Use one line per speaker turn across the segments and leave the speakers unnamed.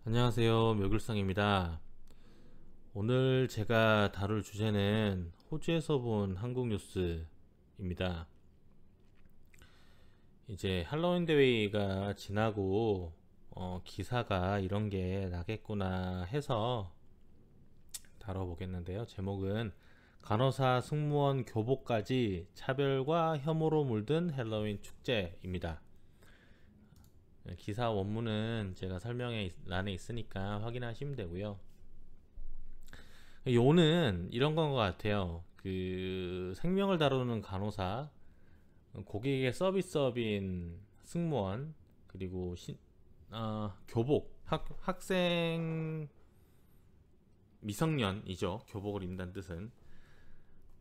안녕하세요, 묘글상입니다. 오늘 제가 다룰 주제는 호주에서 본 한국 뉴스입니다. 이제 할로윈 데이가 지나고 기사가 이런 게 나겠구나 해서 다뤄보겠는데요. 제목은 간호사 승무원 교복까지 차별과 혐오로 물든 할로윈 축제입니다. 기사 원문은 제가 설명란에 있으니까 확인하시면 되고요. 요는 이런 건 것 같아요. 그 생명을 다루는 간호사, 고객의 서비스업인 승무원, 그리고 교복, 학생 미성년이죠. 교복을 입는다는 뜻은.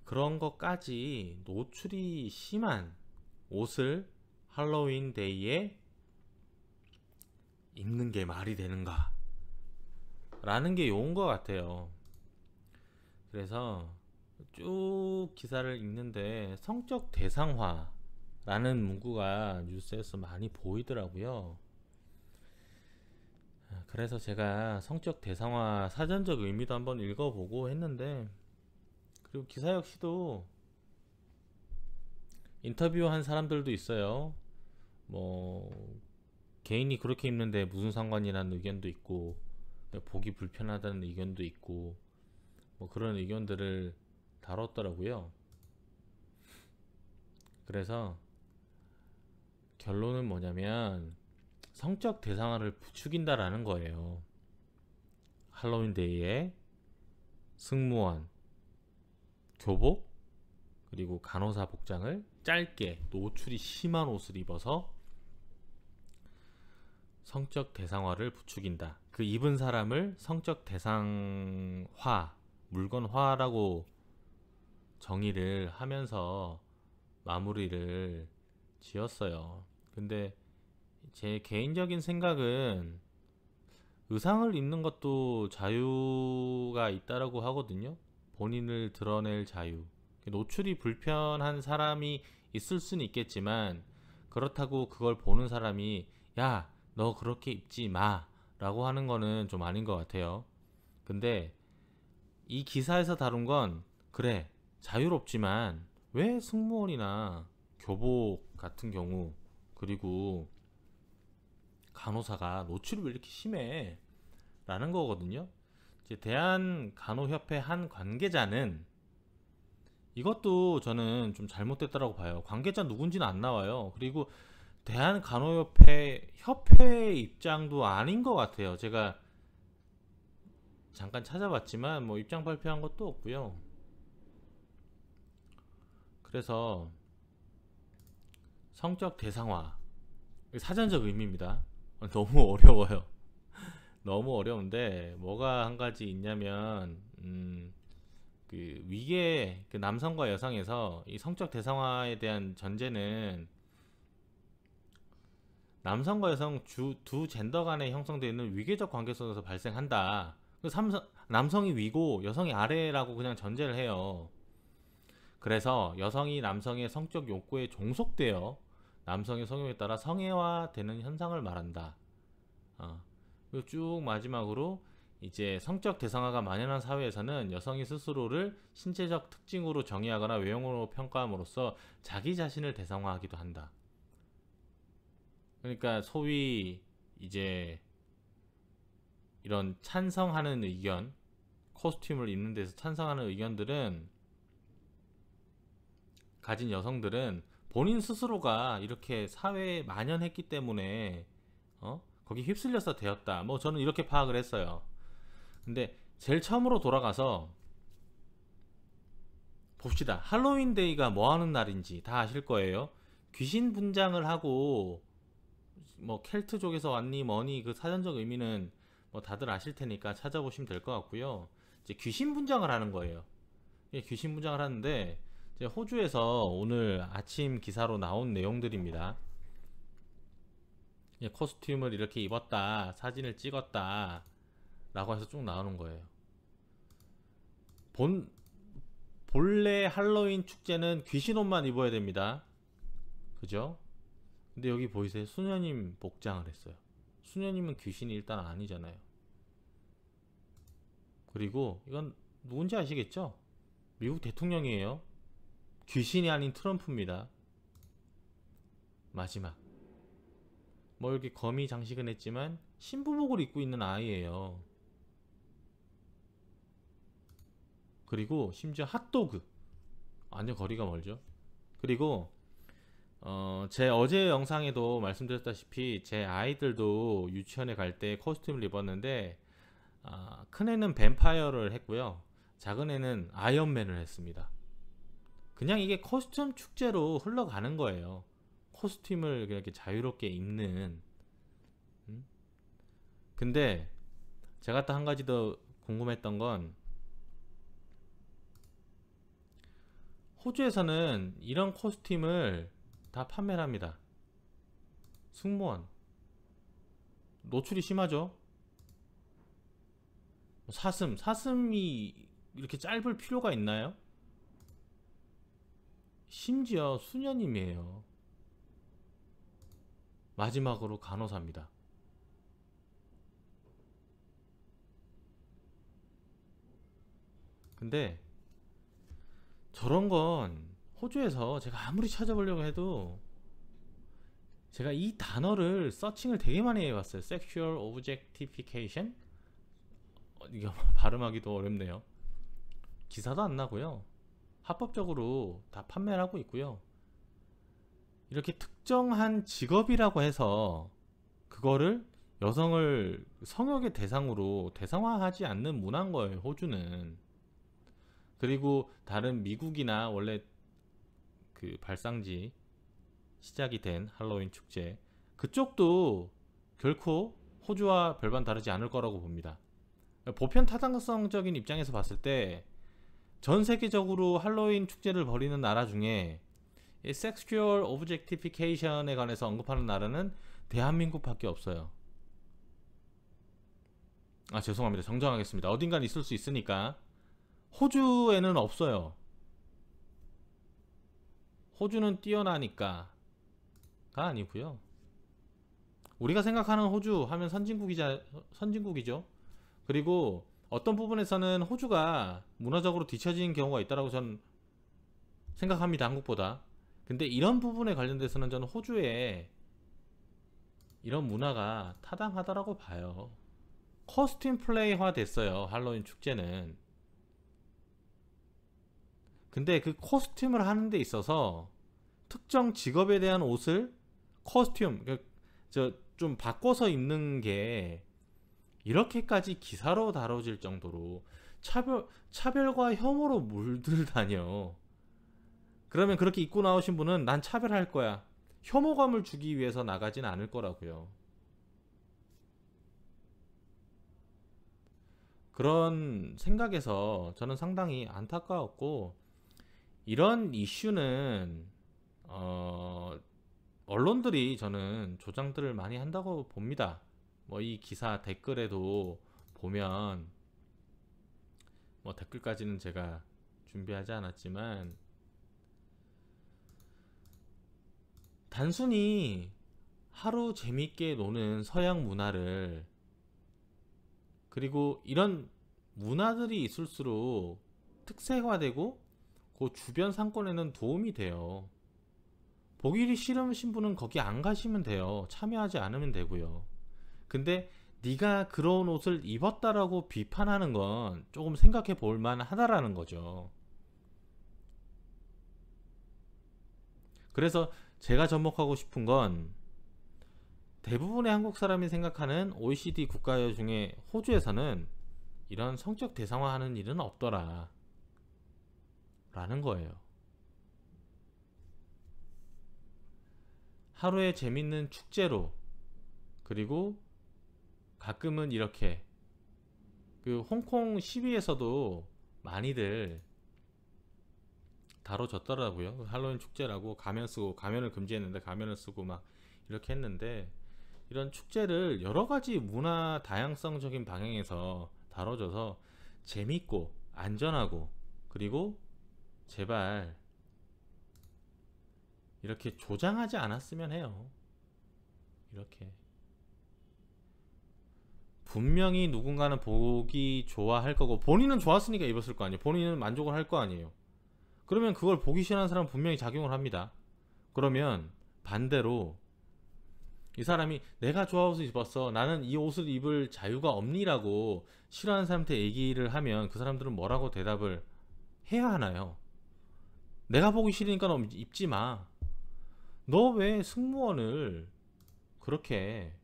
그런 것까지 노출이 심한 옷을 할로윈 데이에 입는 게 말이 되는가? 라는 게 요인 것 같아요. 그래서 쭉 기사를 읽는데 성적 대상화라는 문구가 뉴스에서 많이 보이더라고요. 그래서 제가 성적 대상화 사전적 의미도 한번 읽어보고 했는데, 그리고 기사 역시도 인터뷰한 사람들도 있어요. 뭐 개인이 그렇게 입는데 무슨 상관이라는 의견도 있고, 보기 불편하다는 의견도 있고, 뭐 그런 의견들을 다뤘더라고요. 그래서 결론은 뭐냐면 성적 대상화를 부추긴다라는 거예요. 할로윈 데이에 승무원, 교복, 그리고 간호사 복장을 짧게 노출이 심한 옷을 입어서 성적 대상화를 부추긴다. 그 입은 사람을 성적 대상화, 물건화라고 정의를 하면서 마무리를 지었어요. 근데 제 개인적인 생각은 의상을 입는 것도 자유가 있다라고 하거든요. 본인을 드러낼 자유. 노출이 불편한 사람이 있을 수는 있겠지만, 그렇다고 그걸 보는 사람이 야, 너 그렇게 입지 마 라고 하는 거는 좀 아닌 것 같아요. 근데 이 기사에서 다룬 건, 그래, 자유롭지만 왜 승무원이나 교복 같은 경우, 그리고 간호사가 노출이 왜 이렇게 심해? 라는 거거든요. 이제 대한간호협회 한 관계자는, 이것도 저는 좀 잘못됐다고 봐요. 관계자 누군지는 안 나와요. 그리고 대한간호협회 입장도 아닌 것 같아요. 제가 잠깐 찾아봤지만 뭐 입장 발표한 것도 없고요. 그래서 성적 대상화, 사전적 의미입니다. 너무 어려워요. 너무 어려운데 뭐가 한 가지 있냐면, 그 위계, 그 남성과 여성에서 이 성적 대상화에 대한 전제는 남성과 여성 두 젠더 간에 형성되어 있는 위계적 관계 속에서 발생한다. 남성이 위고 여성이 아래라고 그냥 전제를 해요. 그래서 여성이 남성의 성적 욕구에 종속되어 남성의 성욕에 따라 성애화되는 현상을 말한다. 그리고 쭉 마지막으로, 이제 성적 대상화가 만연한 사회에서는 여성이 스스로를 신체적 특징으로 정의하거나 외형으로 평가함으로써 자기 자신을 대상화하기도 한다. 그러니까 소위 이제 이런 찬성하는 의견, 코스튬을 입는 데서 찬성하는 의견들은 가진 여성들은 본인 스스로가 이렇게 사회에 만연했기 때문에 거기 휩쓸려서 되었다. 뭐 저는 이렇게 파악을 했어요. 근데 제일 처음으로 돌아가서 봅시다. 할로윈 데이가 뭐 하는 날인지 다 아실 거예요. 귀신 분장을 하고, 뭐 켈트족에서 왔니 뭐니, 그 사전적 의미는 뭐 다들 아실 테니까 찾아보시면 될 것 같고요. 이제 귀신 분장을 하는 거예요. 귀신 분장을 하는데, 이제 호주에서 오늘 아침 기사로 나온 내용들입니다. 코스튬을 이렇게 입었다, 사진을 찍었다 라고 해서 쭉 나오는 거예요. 본래 할로윈 축제는 귀신 옷만 입어야 됩니다. 그죠? 근데 여기 보이세요? 수녀님 복장을 했어요. 수녀님은 귀신이 일단 아니잖아요. 그리고 이건 누군지 아시겠죠? 미국 대통령이에요. 귀신이 아닌 트럼프입니다. 마지막. 뭐 이렇게 거미 장식은 했지만 신부복을 입고 있는 아이예요. 그리고 심지어 핫도그. 완전 거리가 멀죠. 그리고 제 어제 영상에도 말씀드렸다시피 제 아이들도 유치원에 갈 때 코스튬을 입었는데 큰 애는 뱀파이어를 했고요. 작은 애는 아이언맨을 했습니다. 그냥 이게 코스튬 축제로 흘러가는 거예요. 코스튬을 이렇게 자유롭게 입는. 근데 제가 또 한 가지 더 궁금했던 건 호주에서는 이런 코스튬을 다 판매를 합니다. 승무원 노출이 심하죠. 사슴이 이렇게 짧을 필요가 있나요? 심지어 수녀님이에요. 마지막으로 간호사입니다. 근데 저런 건 호주에서 제가 아무리 찾아보려고 해도 제가 이 단어를 서칭을 되게 많이 해봤어요. Sexual Objectification? 이거 발음하기도 어렵네요. 기사도 안 나고요. 합법적으로 다 판매를 하고 있고요. 이렇게 특정한 직업이라고 해서 그거를 여성을 성역의 대상으로 대상화하지 않는 문화인 거예요, 호주는. 그리고 다른 미국이나 원래 그 발상지 시작이 된 할로윈 축제, 그쪽도 결코 호주와 별반 다르지 않을 거라고 봅니다. 보편 타당성적인 입장에서 봤을 때 전 세계적으로 할로윈 축제를 벌이는 나라 중에 섹슈얼 오브젝티피케이션에 관해서 언급하는 나라는 대한민국밖에 없어요. 죄송합니다. 정정하겠습니다. 어딘간 있을 수 있으니까. 호주에는 없어요. 호주는 뛰어나니까가 아니고요. 우리가 생각하는 호주 하면 선진국이죠. 그리고 어떤 부분에서는 호주가 문화적으로 뒤처진 경우가 있다고 저는 생각합니다. 한국보다. 근데 이런 부분에 관련돼서는 저는 호주에 이런 문화가 타당하다라고 봐요. 코스튬 플레이화 됐어요. 할로윈 축제는. 근데 그 코스튬을 하는 데 있어서 특정 직업에 대한 옷을 코스튬 좀 바꿔서 입는 게 이렇게까지 기사로 다뤄질 정도로 차별과 혐오로 물들다녀. 그러면 그렇게 입고 나오신 분은 난 차별할 거야, 혐오감을 주기 위해서 나가진 않을 거라고요. 그런 생각에서 저는 상당히 안타까웠고, 이런 이슈는 언론들이 저는 조장들을 많이 한다고 봅니다. 뭐 이 기사 댓글에도 보면, 뭐 댓글까지는 제가 준비하지 않았지만 단순히 하루 재밌게 노는 서양 문화를, 그리고 이런 문화들이 있을수록 특색화되고 그 주변 상권에는 도움이 돼요. 보기 싫으신 분은 거기 안 가시면 돼요. 참여하지 않으면 되고요. 근데 네가 그런 옷을 입었다라고 비판하는 건 조금 생각해 볼 만하다라는 거죠. 그래서 제가 접목하고 싶은 건, 대부분의 한국 사람이 생각하는 OECD 국가 중에 호주에서는 이런 성적 대상화하는 일은 없더라 라는 거예요. 하루의 재밌는 축제로, 그리고 가끔은 이렇게 그 홍콩 시위에서도 많이들 다뤄졌더라고요. 할로윈 축제라고 가면 쓰고, 가면을 금지했는데 가면을 쓰고 막 이렇게 했는데, 이런 축제를 여러 가지 문화 다양성적인 방향에서 다뤄져서 재밌고 안전하고, 그리고 제발 이렇게 조장하지 않았으면 해요. 이렇게 분명히 누군가는 보기 좋아할 거고, 본인은 좋았으니까 입었을 거 아니에요. 본인은 만족을 할 거 아니에요. 그러면 그걸 보기 싫어하는 사람은 분명히 작용을 합니다. 그러면 반대로 이 사람이 내가 좋아서 입었어, 나는 이 옷을 입을 자유가 없니라고 싫어하는 사람한테 얘기를 하면 그 사람들은 뭐라고 대답을 해야 하나요? 내가 보기 싫으니까 너 입지 마. 너 왜 승무원을 그렇게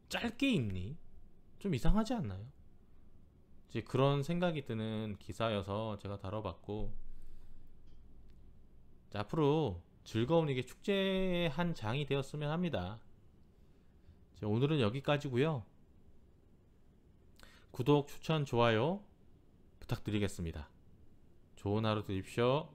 짧게 입니? 좀 이상하지 않나요? 이제 그런 생각이 드는 기사여서 제가 다뤄봤고, 자, 앞으로 즐거운 이게 축제의 한 장이 되었으면 합니다. 자, 오늘은 여기까지고요. 구독, 추천, 좋아요 부탁드리겠습니다. 좋은 하루 되십시오.